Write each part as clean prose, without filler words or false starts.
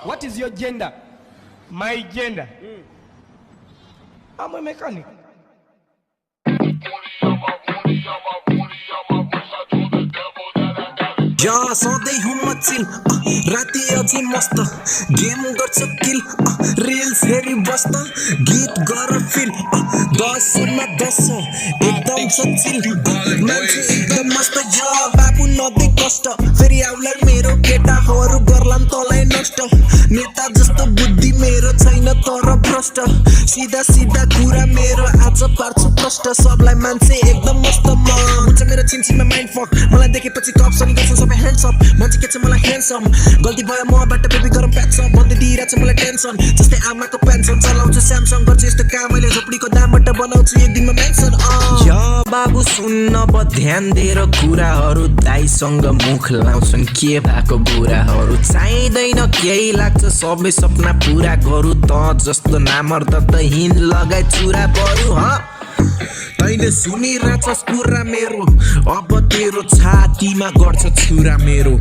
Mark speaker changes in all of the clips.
Speaker 1: What is your gender?
Speaker 2: My gender?
Speaker 1: I'm a mechanic.
Speaker 3: यहाँ सधैँ हुँ म चिल राति अझै मस्त गेम गर्छ किल रिल्स हेरी बस्त गीत गर फिल 10 मा 10 एकदम छ चिल मान्छे एकदम मस्त यो बाबु नदे कष्ट फेरि आउला मेरो केटाहरू गर्लान् तँलाई नष्ट नेता जस्तो बुद्धि मेरो छैन तर भ्रष्ट सिधा सिधा कुरा मेरो आज पार्छु प्रष्ट सबलाई मान्छे एकदम मस्त म हुन्छ मेरो छिनछिनमा माइन्ड फक मलाई देखेपछि कप्स अनि गर्छ सबै ह्यान्ड्स अप मान्छे के छ मलाई ह्यान्डसम गल्ती भयो मबाट बेबी गरम प्याच अप भन्दै दिइरहेछ मलाई टेन्सन जस्तै आमाको पेन्सन चलाउँछु स्यामसङ गर्छु यस्तो काम मैले झोपडीको दामबाट बनाउँछु एक दिनमा मेन्सन या बाबु सुन्न अब ध्यान दिएर कुराहरू दाइसँग मुख लाउँछन् के भएको बुराहरू चाहिँदैन केही लाग्छ सबै सपना पुरा गरौँ त जस्तो नामर्द त हिँड लगाइ चुरा परू तैले सुनिरहेछस् कुरा मेरो अब तेरो छातीमा गर्छ छुरा मेरो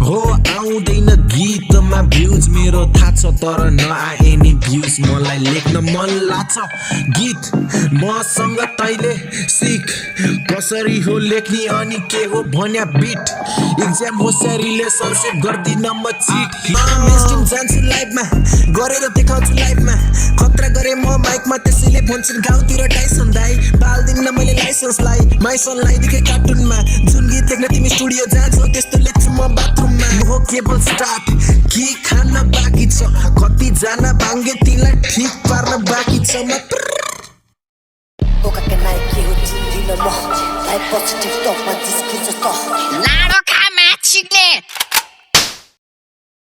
Speaker 3: हो आउँदैन गीतमा भ्युज मेरो थाहा छ तर नआए नि भ्युज मलाई लेख्न मन लाग्छ गीत मसँग तैले सिक कसरी हो लेख्ने अनि के हो भन्या बिट एक्जाम होस् रिलेसनसिप गर्दिन म चिट मेस्टिम जान्छु लाइफमा गरेर देखाउँछु लाइफमा खतरा गरे म माइकमा त्यसैले भन्छन् गाउँतिर टाइसन दाइ बाल्दिन मैले लाइसेन्सलाई माइसनलाई देखे कार्टुनमा जुन गीत लेख्न तिमी स्टुडियो जान्छौ त्यस्तो लेख्छु म बाथरुममा हो केबल स्टार्ट के खान बाँकी छ कति जना भाङ्गे तिमीलाई ठिक पार्न बाँकी छ म
Speaker 4: लाडो खा माछिले